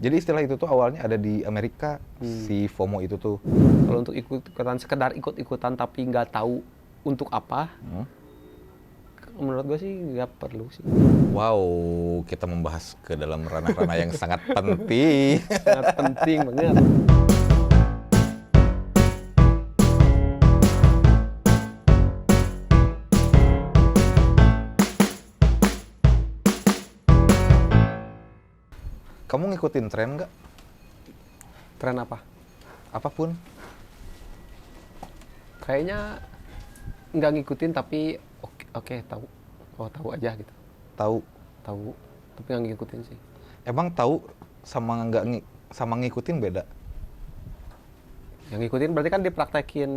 Jadi istilah itu tuh awalnya ada di Amerika, si FOMO itu tuh. Kalau untuk ikut-ikutan, sekedar ikut-ikutan tapi nggak tahu untuk apa, menurut gue sih nggak perlu sih. Wow, kita membahas ke dalam ranah-ranah yang sangat penting. Sangat penting banget. Kamu ngikutin tren nggak? Tren apa? Apapun. Kayaknya nggak ngikutin tapi oke, tahu. Oh, tahu aja gitu. Tahu. Tahu, tapi nggak ngikutin sih. Emang tahu sama sama ngikutin beda? Yang ngikutin berarti kan dipraktekin.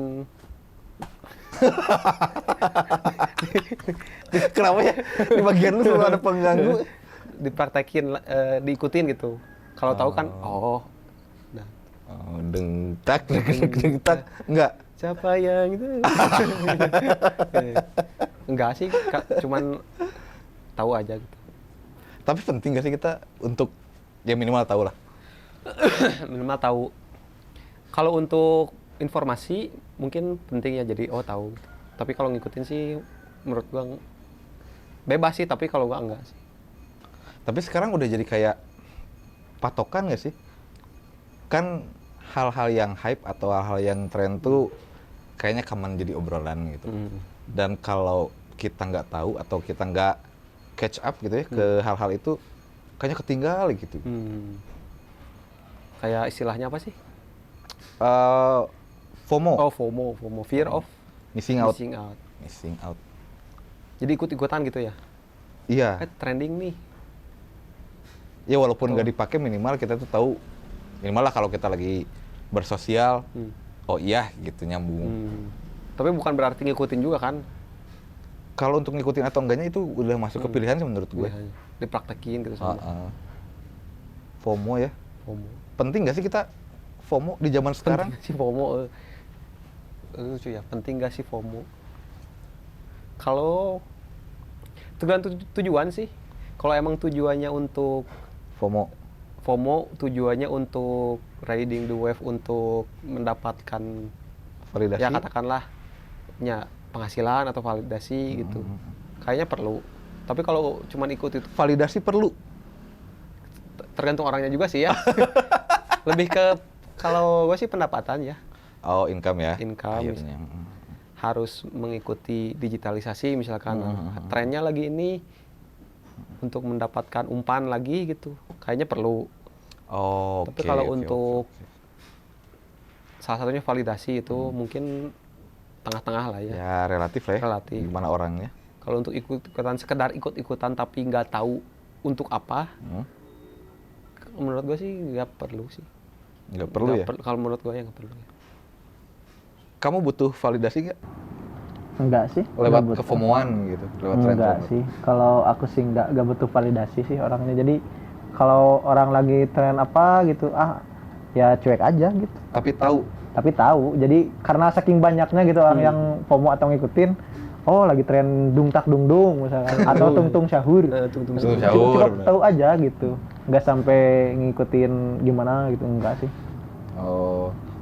Kenapa ya? Di bagian lu selalu ada pengganggu. Dipraktekin, diikutin gitu. Kalau tahu kan, nah. Oh, dengtak. Enggak. Siapa yang itu? Enggak sih, cuman tahu aja gitu. Tapi penting gak sih kita untuk ya minimal tahu lah. Minimal tahu. Kalau untuk informasi mungkin penting ya, jadi tahu. Tapi kalau ngikutin sih menurut gua bebas sih, tapi kalau gua enggak sih. Tapi sekarang udah jadi kayak patokan gak sih? Kan hal-hal yang hype atau hal-hal yang tren tuh kayaknya common jadi obrolan gitu. Dan kalau kita nggak tahu atau kita nggak catch up gitu ya ke hal-hal itu, kayaknya ketinggal gitu. Kayak istilahnya apa sih? FOMO. Oh, FOMO. Fear of Missing out. Missing out. Jadi ikut-ikutan gitu ya? Iya. Trending nih. Ya walaupun nggak dipakai, minimal kita tuh tahu. Minimal lah kalau kita lagi bersosial, oh iya gitu, nyambung. Tapi bukan berarti ngikutin juga kan? Kalau untuk ngikutin atau enggaknya itu udah masuk ke pilihan sih menurut gue. Dipraktekin gitu sama. FOMO ya. FOMO. Penting nggak sih kita FOMO di zaman sekarang? Penting sih FOMO. Lucu ya, penting nggak sih FOMO? Kalau tergantung tujuan sih. Kalau emang tujuannya untuk FOMO tujuannya untuk riding the wave, untuk mendapatkan validasi. Ya katakanlah penghasilan atau validasi gitu. Kayaknya perlu. Tapi kalau cuma ikut itu, validasi perlu. Tergantung orangnya juga sih ya. Lebih ke kalau gue sih pendapatan ya. Oh, income ya. Income. Harus mengikuti digitalisasi misalkan. Trennya lagi ini untuk mendapatkan umpan lagi gitu. Kayaknya perlu. Tapi kalau untuk salah satunya validasi itu mungkin tengah-tengah lah ya. Ya relatif lah ya. Relatif. Gimana orangnya. Kalau untuk ikut-ikutan, sekedar ikut-ikutan tapi nggak tahu untuk apa, menurut gue sih nggak perlu sih. Nggak perlu ya? Kalau menurut gue ya nggak perlu. Kamu butuh validasi nggak? Enggak sih. Lewat kefomoan gitu? Lewat tren? Enggak sih. Kalau aku sih nggak butuh validasi sih orangnya. Jadi kalau orang lagi tren apa gitu, ya cuek aja gitu. Tapi tahu. Jadi karena saking banyaknya gitu orang yang FOMO atau ngikutin, lagi tren dungtak dungdung misalkan atau tungtung syahur. Cukup tahu aja gitu. Nggak sampai ngikutin gimana gitu, enggak sih.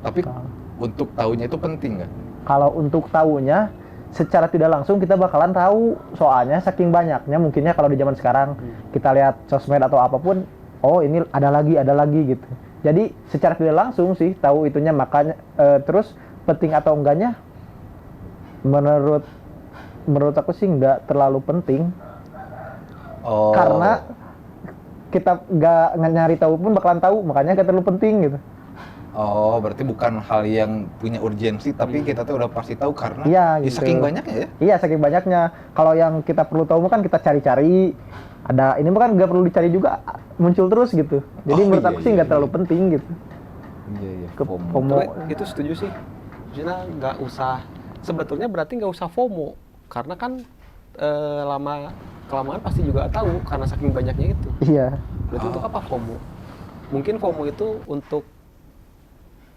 Tapi untuk tahunya itu penting nggak? Kalau untuk tahunya secara tidak langsung kita bakalan tahu, soalnya saking banyaknya mungkinnya kalau di zaman sekarang kita lihat sosmed atau apapun, ini ada lagi gitu. Jadi secara tidak langsung sih tahu itunya, makanya terus penting atau enggaknya menurut aku sih nggak terlalu penting. Karena kita nggak nyari tahu pun bakalan tahu, makanya nggak terlalu penting gitu. Berarti bukan hal yang punya urgensi, tapi kita tuh udah pasti tahu karena gitu. Saking banyaknya ya? Iya, saking banyaknya. Kalau yang kita perlu tahu kan kita cari-cari. Ada ini kan nggak perlu dicari juga, muncul terus gitu. Jadi menurut aku sih nggak terlalu penting gitu. Iya. FOMO. Itu setuju sih. Maksudnya nggak usah. Sebetulnya berarti nggak usah FOMO, karena kan lama-kelamaan pasti juga tahu karena saking banyaknya itu. Iya. Berarti untuk apa FOMO? Mungkin FOMO itu untuk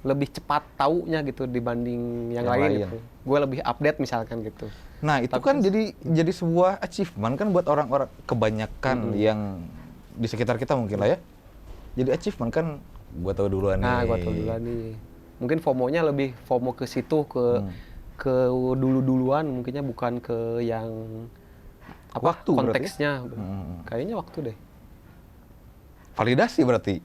lebih cepat taunya gitu dibanding yang lain gitu. Gue lebih update misalkan gitu. Nah itu kan jadi sebuah achievement kan buat orang-orang kebanyakan yang di sekitar kita mungkin lah ya. jadi achievement kan, gua tahu duluan nih. Nah, gua tahu duluan nih. Mungkin FOMO-nya lebih FOMO ke situ, ke dulu-duluan, mungkinnya bukan ke yang apa Waktu konteksnya. Kayaknya waktu deh. Validasi berarti.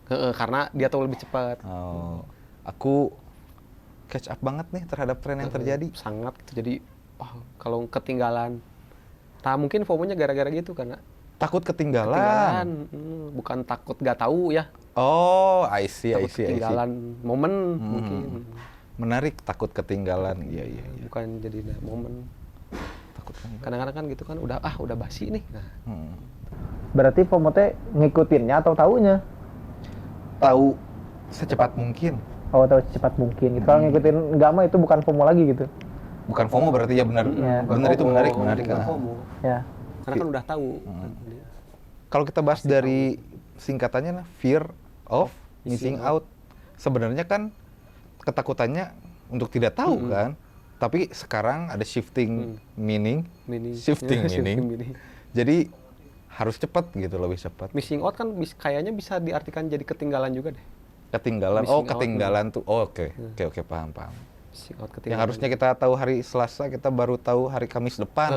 Karena dia tahu lebih cepat. Oh, aku catch up banget nih terhadap tren yang terjadi. Sangat gitu. Jadi, kalau ketinggalan. Nah, mungkin FOMO-nya gara-gara gitu karena Takut ketinggalan. Bukan takut gak tahu ya. Oh, I see. Ketinggalan momen mungkin. Menarik, takut ketinggalan. Iya. Bukan jadi momen. Takut ketinggalan. Kadang-kadang kan gitu kan udah basi nih. Nah. Berarti FOMO teh ngikutinnya atau taunya? Tahu secepat mungkin. Oh, tahu secepat mungkin. Gitu. Kalau ngikutin nggak mah itu bukan FOMO lagi gitu. Bukan FOMO berarti ya benar. Ya. Benar itu menarik. Bukan FOMO. Ya. Karena kan udah tahu. Kalau kita bahas dari singkatannya fear of missing out. Sebenarnya kan ketakutannya untuk tidak tahu kan. Tapi sekarang ada shifting meaning. Shifting meaning. Jadi harus cepat gitu, lebih cepat. Missing out kan kayaknya bisa diartikan jadi ketinggalan juga deh. Ketinggalan. Missing ketinggalan tuh. Oh, oke, paham. Missing out ketinggalan. Yang harusnya kita tahu hari Selasa, kita baru tahu hari Kamis depan.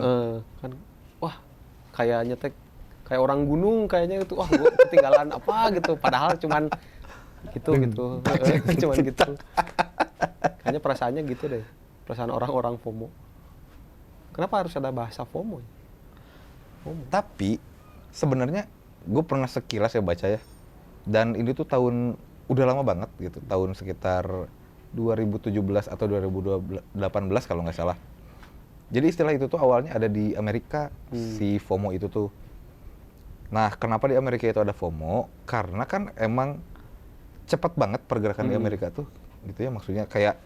Kan wah, kayaknya kayak orang gunung kayaknya itu, wah gua ketinggalan apa gitu. Padahal cuman gitu. Cuman gitu. Kayaknya perasaannya gitu deh. Perasaan orang-orang FOMO. Kenapa harus ada bahasa FOMO? Tapi sebenarnya gue pernah sekilas ya baca ya. Dan ini tuh udah lama banget gitu. Tahun sekitar 2017 atau 2018 kalau nggak salah. Jadi istilah itu tuh awalnya ada di Amerika, si FOMO itu tuh. Nah, kenapa di Amerika itu ada FOMO? Karena kan emang cepat banget pergerakan di Amerika tuh, gitu ya. Maksudnya kayak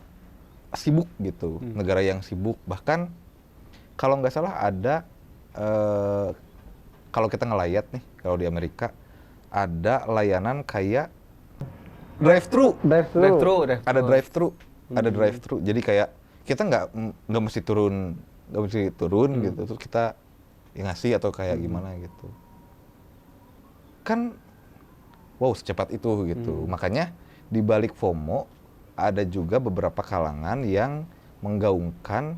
sibuk gitu, negara yang sibuk. Bahkan kalau nggak salah ada, kalau kita ngelayat nih, kalau di Amerika ada layanan kayak drive-thru. Ada drive-thru. Jadi kayak kita nggak mesti turun gitu, terus kita ngasih atau kayak gimana gitu. Kan wow, secepat itu gitu. Makanya di balik FOMO ada juga beberapa kalangan yang menggaungkan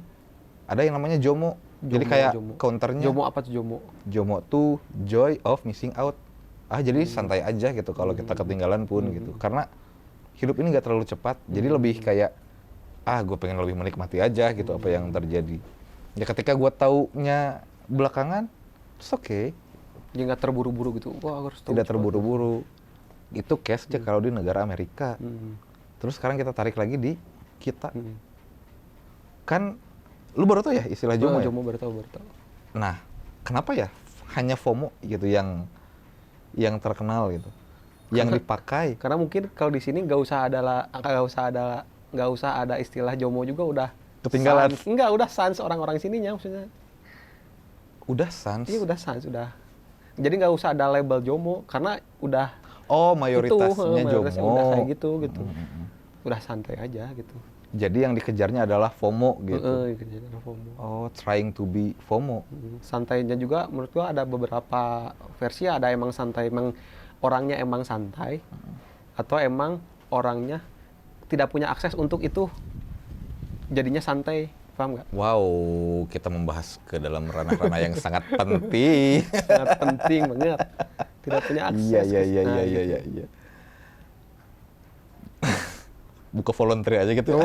ada yang namanya JOMO. Jadi kayak counternya. JOMO apa tuh JOMO? JOMO tuh joy of missing out. Jadi santai aja gitu kalau kita ketinggalan pun gitu. Karena hidup ini nggak terlalu cepat. Jadi lebih kayak gue pengen lebih menikmati aja gitu apa yang terjadi. Ya ketika gue taunya belakangan, it's okay. Dia nggak terburu-buru gitu. Wah, harus tahu. Tidak terburu-buru. Itu case-nya kalau di negara Amerika. Terus sekarang kita tarik lagi di kita. Kan lu baru tahu ya istilah JOMO ya? JOMO baru tahu. Nah, kenapa ya hanya FOMO gitu yang terkenal gitu, yang dipakai? Karena mungkin kalau di sini nggak usah ada istilah JOMO juga udah ketinggalan. Udah sans orang-orang sininya maksudnya. Udah sans. Iya, udah sans udah. Jadi nggak usah ada label JOMO karena udah mayoritasnya JOMO. Udah kayak gitu. Udah santai aja gitu. Jadi yang dikejarnya adalah FOMO gitu. Dikejarnya FOMO. Oh, trying to be FOMO. Santainya juga menurut gua ada beberapa versi, ada emang santai, emang orangnya emang santai, atau emang orangnya tidak punya akses untuk itu, jadinya santai, paham nggak? Wow, kita membahas ke dalam ranah-ranah yang sangat penting. Sangat penting banget. Tidak punya akses. Iya. Buka volunteer aja gitu.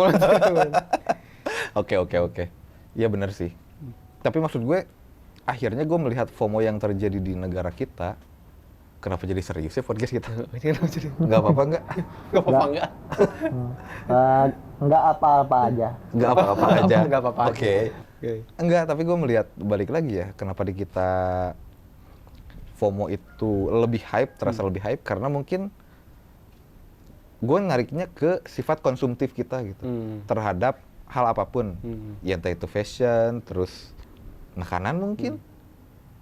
Oke. Iya benar sih. Tapi maksud gue, akhirnya gue melihat FOMO yang terjadi di negara kita. Kenapa jadi serius ya podcast kita? Nggak apa-apa nggak? Nggak apa-apa nggak? Nggak apa-apa aja. Nggak apa-apa aja. Nggak apa-apa. Oke. Enggak, tapi gue melihat balik lagi ya. Kenapa di kita FOMO itu lebih hype, terasa lebih hype karena mungkin gue nariknya ke sifat konsumtif kita gitu terhadap hal apapun, ya entah itu fashion, terus makanan mungkin,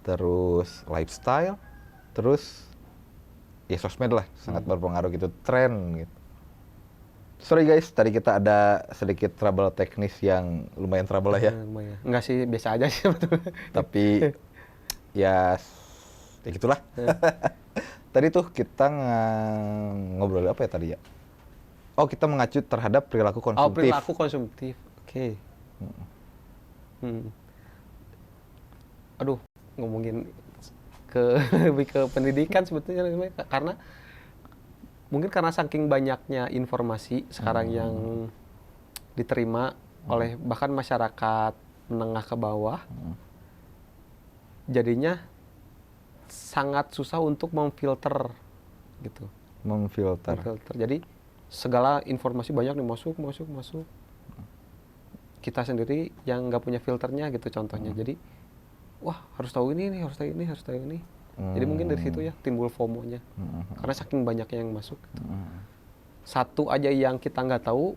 terus lifestyle, terus ya sosmed lah sangat berpengaruh gitu, tren gitu. Sorry guys, tadi kita ada sedikit trouble teknis yang lumayan trouble lah ya. Lumayan. Enggak sih, biasa aja sih. Tapi ya gitulah. tadi tuh kita ngobrol apa ya tadi ya? Oh, kita mengacu terhadap perilaku konsumtif. Oh, perilaku konsumtif. Oke. Aduh, ngomongin lebih ke pendidikan sebetulnya, karena mungkin karena saking banyaknya informasi sekarang yang diterima oleh bahkan masyarakat menengah ke bawah, jadinya sangat susah untuk memfilter gitu. Memfilter. Jadi segala informasi banyak nih masuk. Kita sendiri yang nggak punya filternya gitu contohnya. Jadi wah, harus tahu ini nih, harus tahu ini. Jadi mungkin dari situ ya timbul FOMO-nya. Karena saking banyaknya yang masuk gitu. Satu aja yang kita nggak tahu,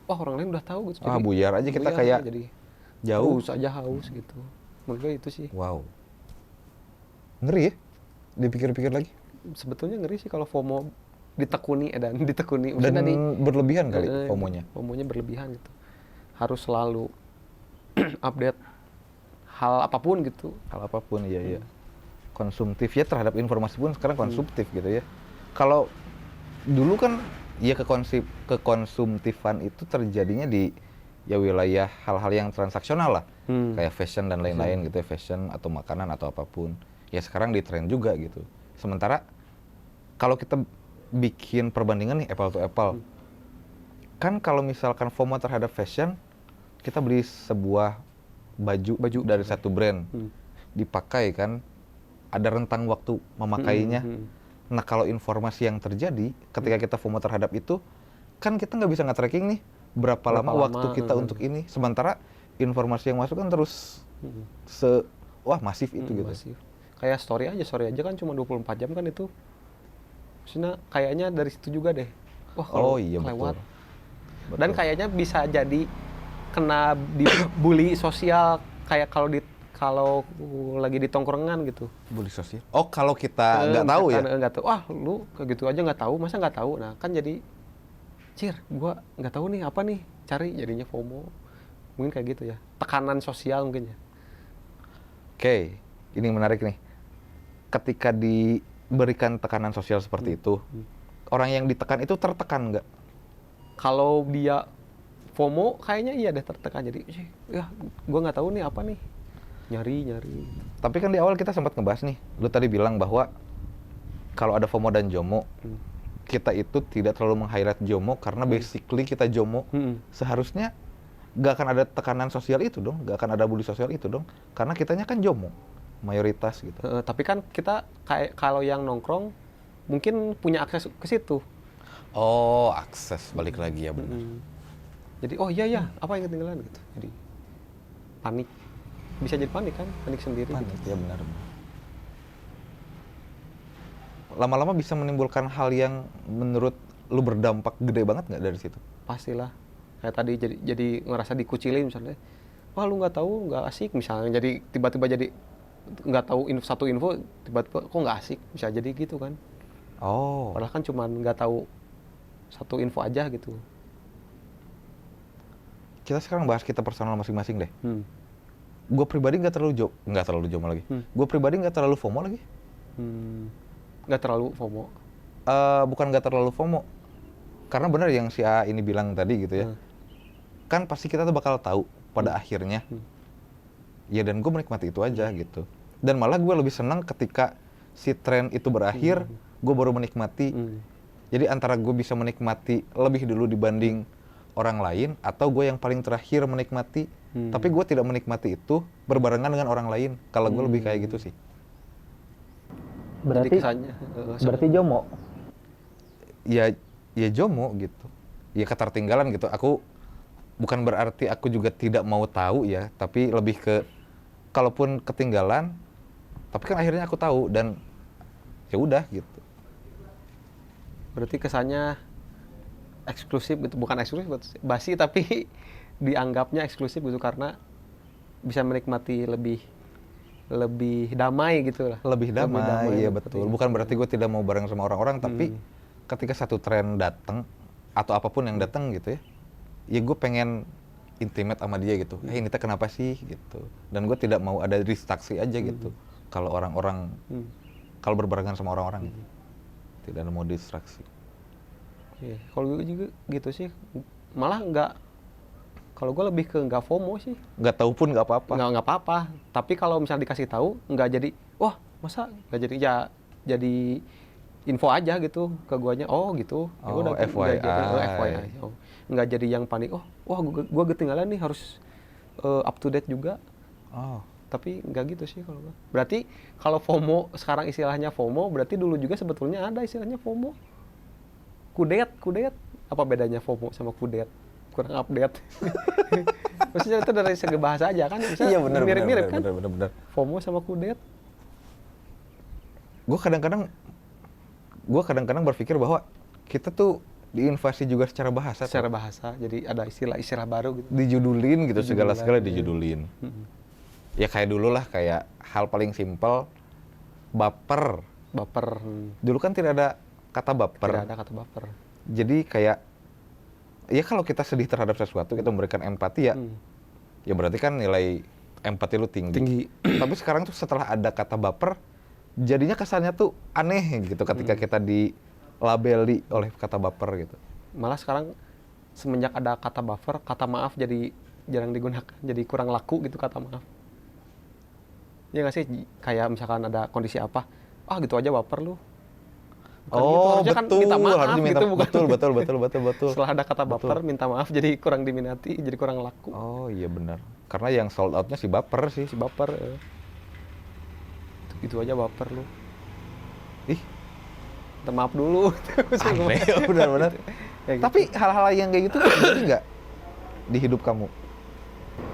wah orang lain udah tahu gitu. Jadi, buyar aja kita kayak jadi jauh saja haus gitu. Menurut gue itu sih. Wow. Ngeri ya? Dipikir-pikir lagi. Sebetulnya ngeri sih kalau FOMO ditekuni. Dan berlebihan kali FOMO-nya. FOMO-nya berlebihan gitu. Harus selalu update hal apapun gitu. Hal apapun, iya. Konsumtif ya terhadap informasi pun sekarang konsumtif gitu ya. Kalau dulu kan ya kekonsumtifan itu terjadinya di ya wilayah hal-hal yang transaksional lah. Kayak fashion dan lain-lain gitu ya, fashion atau makanan atau apapun. Ya sekarang di tren juga gitu. Sementara kalau kita bikin perbandingan nih apple to apple. Kan kalau misalkan FOMO terhadap fashion, kita beli sebuah baju dari satu brand, dipakai kan, ada rentang waktu memakainya. Nah kalau informasi yang terjadi ketika kita FOMO terhadap itu, kan kita nggak bisa nge-tracking nih berapa lama waktu kita untuk ini. Sementara informasi yang masuk kan terus masif itu gitu. Masif. Kayak story aja kan cuma 24 jam kan itu. Maksudnya kayaknya dari situ juga deh. Wah kalau kelewat. Betul. Dan kayaknya bisa jadi kena dibully sosial kayak kalau lagi di tongkrongan gitu. Bully sosial. Oh, kalau kita nggak tahu ya? Nggak tahu. Wah, lu kayak gitu aja nggak tahu, masa nggak tahu? Nah, kan jadi, gua nggak tahu nih apa nih, cari jadinya FOMO. Mungkin kayak gitu ya. Tekanan sosial mungkin ya. Oke, ini menarik nih. Ketika diberikan tekanan sosial seperti itu, orang yang ditekan itu tertekan nggak? Kalau dia FOMO kayaknya iya deh tertekan. Jadi ya gue nggak tahu nih apa nih, nyari. Tapi kan di awal kita sempat ngebahas nih, lu tadi bilang bahwa kalau ada FOMO dan JOMO, kita itu tidak terlalu meng-highlight JOMO karena basically kita JOMO. Seharusnya nggak akan ada tekanan sosial itu dong, nggak akan ada bully sosial itu dong, karena kitanya kan JOMO mayoritas gitu. Tapi kan kita kayak kalau yang nongkrong mungkin punya akses ke situ. Oh, akses balik lagi ya benar. Jadi apa yang ketinggalan gitu. Jadi panik. Bisa jadi panik kan, panik sendiri. Panik gitu. Ya benar. Lama-lama bisa menimbulkan hal yang menurut lu berdampak gede banget nggak dari situ? Pastilah. Kayak tadi jadi ngerasa dikucilin misalnya. Wah lu nggak tahu, nggak asik misalnya. Jadi tiba-tiba jadi nggak tahu satu info, tiba-tiba kok nggak asik, bisa jadi gitu kan. Oh. Padahal kan cuman nggak tahu satu info aja gitu. Kita sekarang bahas kita personal masing-masing deh. Gue pribadi nggak terlalu JOMO lagi. Gue pribadi nggak terlalu FOMO lagi. Nggak terlalu FOMO. Bukan nggak terlalu FOMO. Karena benar yang si A ini bilang tadi gitu ya. Kan pasti kita tuh bakal tahu pada akhirnya. Ya dan gue menikmati itu aja gitu. Dan malah gue lebih senang ketika si tren itu berakhir, gue baru menikmati. Jadi antara gue bisa menikmati lebih dulu dibanding orang lain, atau gue yang paling terakhir menikmati, tapi gue tidak menikmati itu berbarengan dengan orang lain. Kalau gue lebih kayak gitu sih. Berarti JOMO? Ya JOMO gitu. Ya ketertinggalan gitu. Aku bukan berarti aku juga tidak mau tahu ya, tapi lebih ke kalaupun ketinggalan, tapi kan akhirnya aku tahu dan ya udah gitu. Berarti kesannya eksklusif gitu, bukan eksklusif basi, tapi dianggapnya eksklusif gitu karena bisa menikmati lebih damai gitu lah. Lebih damai, iya betul. Bukan berarti gue tidak mau bareng sama orang-orang, tapi ketika satu tren datang atau apapun yang datang gitu ya gue pengen intimate sama dia gitu. Ini teh kenapa sih gitu. Dan gue tidak mau ada distraksi aja gitu. Kalau orang-orang kalau berbarengan sama orang-orang. tidak mau distraksi. Oke, kalau gue juga gitu sih, malah nggak, kalau gue lebih ke nggak FOMO sih. Nggak tahu pun nggak apa-apa. Nggak apa-apa, tapi kalau misalnya dikasih tahu nggak jadi, wah masa nggak jadi, ya jadi info aja gitu ke guanya, oh gitu. Ya Oh, udah, FYI. FYI. Oh, nggak jadi yang panik, oh wah gua ketinggalan nih, harus up to date juga. Oh, Tapi nggak gitu sih kalau gua. Berarti kalau FOMO sekarang istilahnya FOMO, berarti dulu juga sebetulnya ada istilahnya FOMO. Kudet. Apa bedanya FOMO sama kudet? Kurang update. Maksudnya itu dari segi bahasa aja kan, bisa iya benar, mirip-mirip kan? benar. FOMO sama kudet. Gue kadang-kadang berpikir bahwa kita tuh diinvasi juga secara bahasa. Secara bahasa, jadi ada istilah baru gitu. Dijudulin gitu, segala-segala dijudulin. Ya kayak dulu lah, kayak hal paling simpel, baper. Baper. Dulu kan tidak ada kata baper. Tidak ada kata baper. Jadi kayak, ya kalau kita sedih terhadap sesuatu, kita memberikan empati ya, ya berarti kan nilai empati lu tinggi. Tapi sekarang tuh setelah ada kata baper, jadinya kesannya tuh aneh gitu ketika kita dilabeli oleh kata baper gitu. Malah sekarang semenjak ada kata buffer, kata maaf jadi jarang digunakan, jadi kurang laku gitu kata maaf. Ya nggak sih, kayak misalkan ada kondisi apa, gitu aja baper lu. Bukan gitu, harusnya kan minta maaf gitu, bukan? Betul. Setelah ada kata baper, minta maaf, jadi kurang diminati, jadi kurang laku. Oh iya benar. Karena yang sold out-nya si baper sih. Si baper. Itu aja baper lu. Ih, Minta maaf dulu. aneh, benar-benar. Ya gitu. Tapi hal-hal yang kayak gitu terjadi nggak di hidup kamu?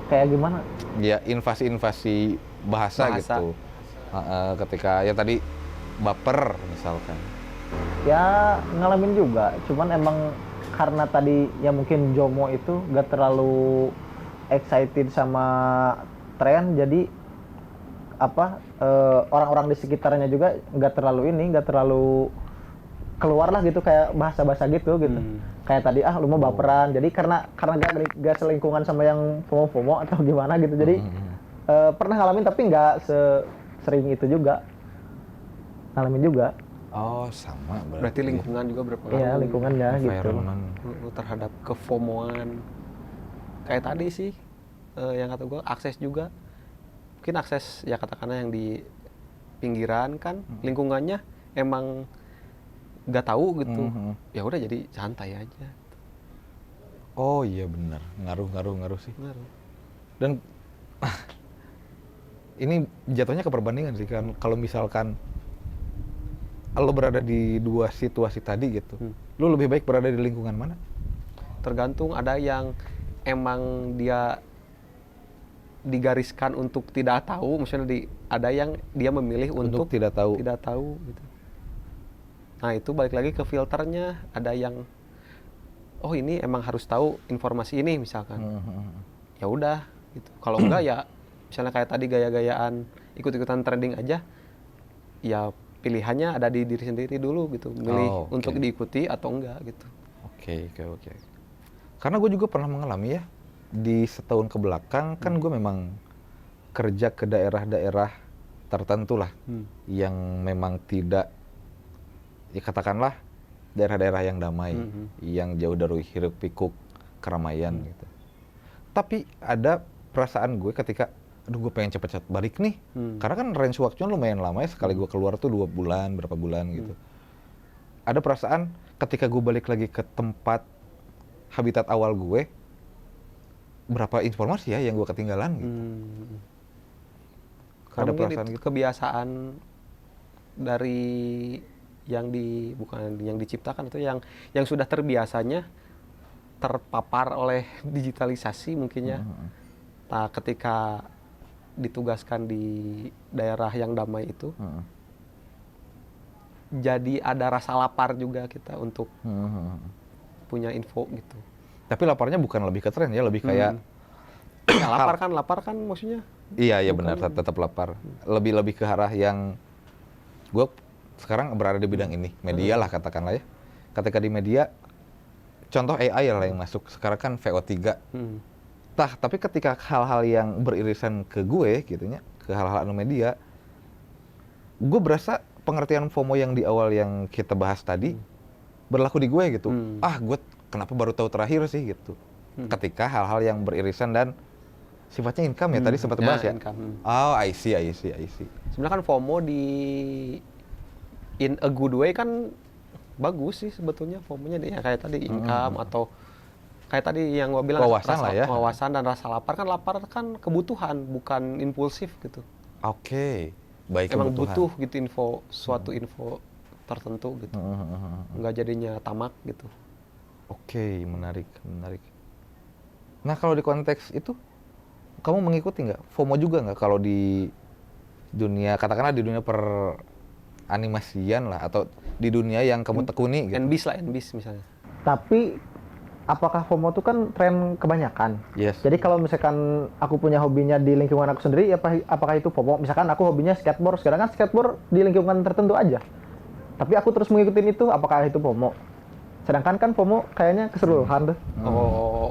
Kayak gimana? Ya invasi-invasi bahasa gitu. Ketika ya tadi baper misalkan. Ya ngalamin juga, cuman emang karena tadi ya mungkin Jomo itu gak terlalu excited sama tren, jadi orang-orang di sekitarnya juga gak terlalu keluar lah gitu, kayak bahasa-bahasa gitu. Kayak tadi lu mau baperan, jadi karena gak selingkungan sama yang FOMO atau gimana gitu, jadi pernah ngalamin tapi nggak sering itu juga ngalamin juga. Oh sama Berarti lingkungan juga berpengaruh. Iya, lingkungannya gitu. environment. Terhadap kefomoan. Kayak tadi sih, yang kata gue, akses juga. Mungkin akses ya katakanlah yang di pinggiran kan, lingkungannya emang nggak tahu gitu. Ya udah jadi santai aja. Oh iya benar, ngaruh sih. Ngaruh. Dan ini jatuhnya ke perbandingan sih kan. Kalau misalkan lo berada di dua situasi tadi gitu, lo lebih baik berada di lingkungan mana? Tergantung, ada yang emang dia digariskan untuk tidak tahu, misalnya ada yang dia memilih untuk tidak tahu. Tidak tahu gitu. Nah, itu balik lagi ke filternya. Ada yang ini emang harus tahu informasi ini misalkan. Ya udah gitu. Kalau enggak ya misalnya kayak tadi gaya-gayaan ikut-ikutan trending aja, ya pilihannya ada di diri sendiri dulu gitu, milih untuk diikuti atau enggak gitu. Oke. Karena gue juga pernah mengalami ya, di setahun ke belakang kan gue memang kerja ke daerah-daerah tertentu lah, yang memang tidak, ya katakanlah daerah-daerah yang damai, yang jauh dari hiruk pikuk keramaian gitu. Tapi ada perasaan gue ketika gue pengen cepet-cepet balik nih, karena kan range waktunya lumayan lama ya, sekali gue keluar tuh 2 bulan, berapa bulan gitu. Ada perasaan ketika gue balik lagi ke tempat habitat awal gue, berapa informasi ya yang gue ketinggalan gitu. Ada perasaan gitu. Kebiasaan dari bukan yang diciptakan, itu yang sudah terbiasanya terpapar oleh digitalisasi mungkinnya. Nah, ketika ditugaskan di daerah yang damai itu, jadi ada rasa lapar juga kita untuk punya info gitu. Tapi laparnya bukan lebih ke tren ya, lebih kayak ya, lapar kan maksudnya. Iya benar, tetap lapar. Lebih ke arah yang gue sekarang berada di bidang ini, media lah katakanlah ya. Ketika di media, contoh AI lah yang masuk sekarang kan VO3. Tapi ketika hal-hal yang beririsan ke gue gitu ya, ke hal-hal media, gue berasa pengertian FOMO yang di awal yang kita bahas tadi berlaku di gue gitu. Gue kenapa baru tahu terakhir sih gitu. Ketika hal-hal yang beririsan dan sifatnya income ya tadi sempat bahas ya. Income. Oh, I see. Sebenarnya kan FOMO di in a good way kan bagus sih sebetulnya FOMO-nya ya kayak tadi income atau kayak tadi yang gua bilang wawasan dan rasa lapar kan kebutuhan bukan impulsif gitu. Oke. Baik, emang kebutuhan. butuh gitu suatu info tertentu gitu. Nggak jadinya tamak gitu. Oke, menarik. Nah, kalau di konteks itu kamu mengikuti nggak FOMO juga nggak kalau di dunia, katakanlah di dunia per animasian lah atau di dunia yang kamu tekuni gitu. NBIS misalnya. Tapi apakah FOMO itu kan tren kebanyakan? Yes. Jadi kalau misalkan aku punya hobinya di lingkungan aku sendiri, apakah itu FOMO? Misalkan aku hobinya skateboard, sekarang kan skateboard di lingkungan tertentu aja. Tapi aku terus mengikuti itu, apakah itu FOMO? Sedangkan kan FOMO kayaknya keseluruhan tuh.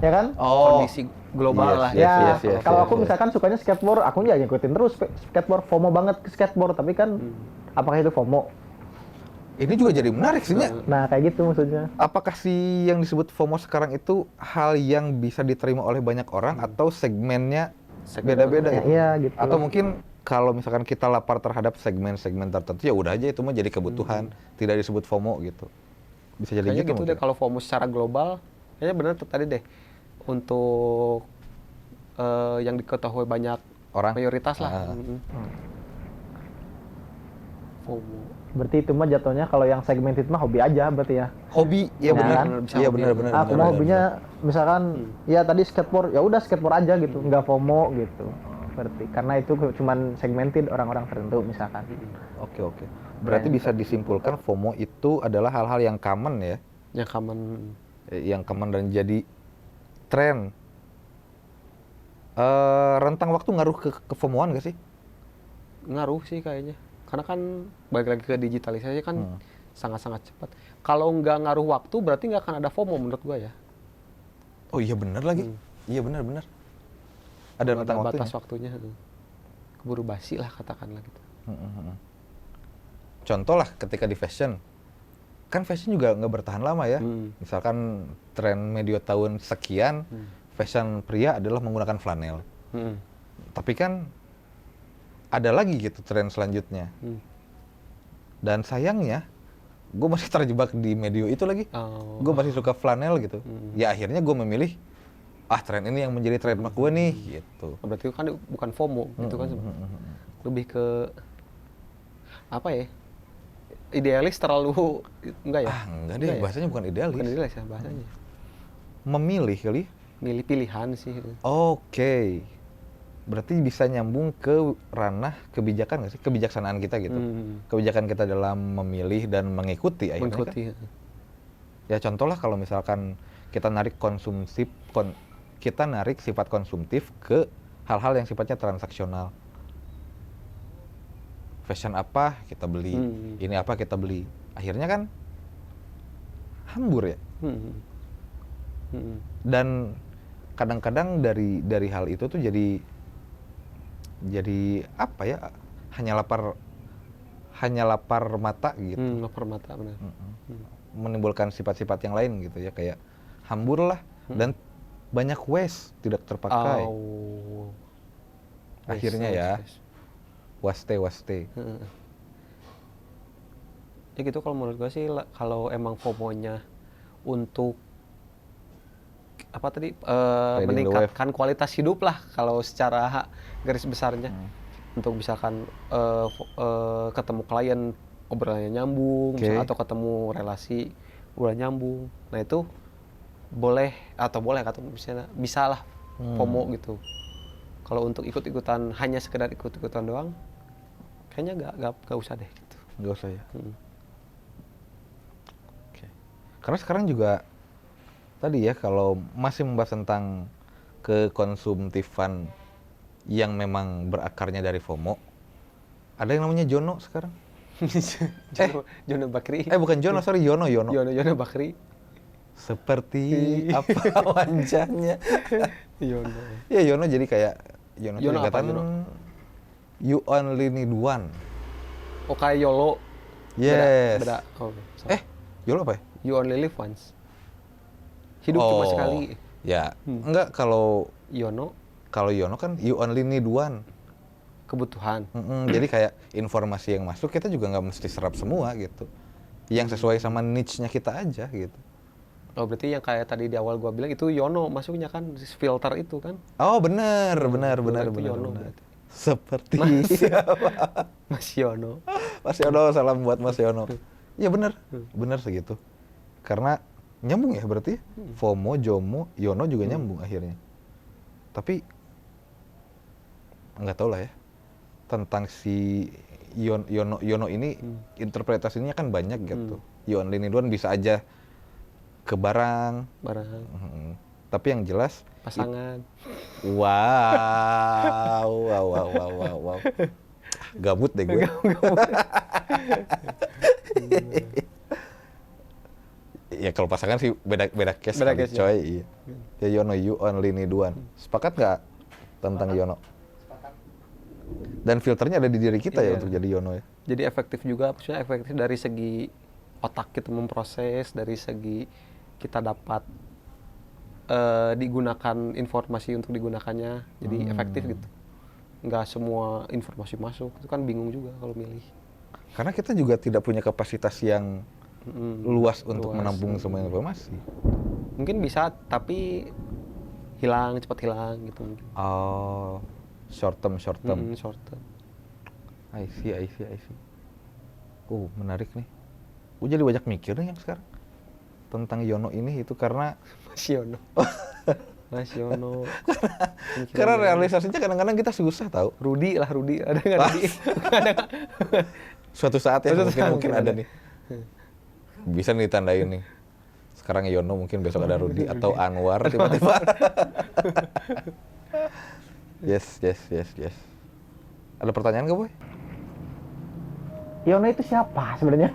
Ya kan? Kondisi global lah. Yes. Kalau aku misalkan sukanya skateboard, aku ya ngikutin terus skateboard, FOMO banget ke skateboard. Tapi kan apakah itu FOMO? Ini juga jadi menarik sih, Nah, kayak gitu maksudnya. Apakah sih yang disebut FOMO sekarang itu hal yang bisa diterima oleh banyak orang atau segmennya beda-beda gitu? Iya, gitu. Atau mungkin kalau misalkan kita lapar terhadap segmen-segmen tertentu, ya udah aja itu mah jadi kebutuhan, tidak disebut FOMO gitu. Bisa jadi kayaknya gitu mungkin. deh kalau FOMO secara global, kayaknya benar tadi deh. Untuk yang diketahui banyak orang mayoritas lah. FOMO. Berarti itu mah jatuhnya kalau yang segmented mah hobi aja berarti ya. Hobi, ya benar. Iya benar. Aku mah hobinya misalkan ya tadi skateboard, ya udah skateboard aja gitu, nggak FOMO gitu. Berarti karena itu cuman segmented orang-orang tertentu misalkan. Oke. Berarti bisa disimpulkan FOMO itu adalah hal-hal yang common ya. Yang common dan jadi tren. Rentang waktu ngaruh ke FOMO-an gak sih? Ngaruh sih kayaknya. Karena kan balik lagi ke digitalisasi kan sangat-sangat cepat. Kalau nggak ngaruh waktu berarti nggak akan ada FOMO menurut gua ya. Oh iya benar lagi. Iya benar. Ada rentang batas waktunya. Keburu basi lah katakanlah gitu. Contoh lah ketika di fashion. Kan fashion juga nggak bertahan lama ya. Misalkan tren medio tahun sekian, fashion pria adalah menggunakan flanel. Tapi kan ada lagi gitu tren selanjutnya. Dan sayangnya, gue masih terjebak di medio itu lagi. Gue masih suka flanel gitu. Ya akhirnya gue memilih, tren ini yang menjadi trademark gue nih, gitu. Berarti kan bukan FOMO, gitu kan. Lebih ke, apa ya, idealis terlalu, enggak ya? Enggak deh, bahasanya bukan idealis. Bukan idealis ya bahasanya. Memilih kali? Milih pilihan sih. Oke. Berarti bisa nyambung ke ranah kebijakan nggak sih? Kebijaksanaan kita gitu. Kebijakan kita dalam memilih dan mengikuti akhirnya kan. Ya contoh lah kalau misalkan kita narik kita narik sifat konsumtif ke hal-hal yang sifatnya transaksional. Fashion apa kita beli, ini apa kita beli. Akhirnya kan hambur ya. Dan kadang-kadang dari hal itu tuh jadi apa ya, hanya lapar mata gitu. Lapar mata benar. Menimbulkan sifat-sifat yang lain gitu ya, kayak hambur lah dan banyak waste tidak terpakai. Akhirnya ya waste. Ya gitu kalau menurut gue sih, kalau emang FOMO-nya untuk apa tadi meningkatkan kualitas hidup lah kalau secara garis besarnya. Untuk misalkan ketemu klien obrolannya nyambung, atau ketemu relasi obrolannya nyambung. Nah itu boleh atau misalnya bisa lah FOMO gitu. Kalau untuk ikut-ikutan, hanya sekedar ikut-ikutan doang, kayaknya nggak usah deh gitu. Nggak usah ya. Oke. Karena sekarang juga tadi ya, kalau masih membahas tentang kekonsumtifan yang memang berakarnya dari FOMO, ada yang namanya Jono sekarang. Jono Bakri. Bukan Jono, sorry, Yono Bakri. Seperti apa wajahnya? Yono. Ya Yono jadi kayak Yono apa, You only need one. Oh kayak YOLO. Yes. Beda. Oh, sorry. YOLO apa ya? You only live once. Hidup cuma sekali. Ya, enggak kalau Yono Yono kan you only need one. kebutuhan. Jadi kayak informasi yang masuk kita juga nggak mesti serap semua gitu. Yang sesuai sama niche-nya kita aja gitu. Oh, berarti yang kayak tadi di awal gua bilang itu Yono masuknya kan filter itu kan. Oh, benar. Itu Yono berarti. Seperti Mas Yono. Mas Yono, salam buat Mas Yono. Iya benar segitu. Karena nyambung ya berarti. FOMO, JOMO, Yono juga nyambung akhirnya. Tapi nggak tahu lah ya tentang si Yono ini interpretasinya kan banyak gitu. You only need one bisa aja ke barang. Tapi yang jelas Pasangan. Wow. Gabut deh gue. Ya kalau pasangan sih beda case kali, coy. Iya. Ya Yono, you only need one. Sepakat nggak tentang Yono? Dan filternya ada di diri kita ya untuk jadi Yono ya. Jadi efektif juga, maksudnya efektif dari segi otak kita memproses, dari segi kita dapat digunakan informasi untuk digunakannya, jadi efektif gitu. Nggak semua informasi masuk, itu kan bingung juga kalau milih. Karena kita juga tidak punya kapasitas yang luas untuk menampung semua informasi. Mungkin bisa, tapi cepat hilang gitu. Oh, short term. Short term. I see. Menarik nih. Gue jadi banyak mikir nih yang sekarang tentang Yono ini itu karena Mas Yono. Karena realisasinya kadang-kadang kita susah tahu. Rudi ada nggak Rudi? Suatu saat ya mungkin ada nih. Bisa nih ditandain nih. Sekarang Yono, mungkin besok ada Rudi atau Anwar tiba-tiba. Yes. Ada pertanyaan nggak, Boy? Yono itu siapa sebenarnya?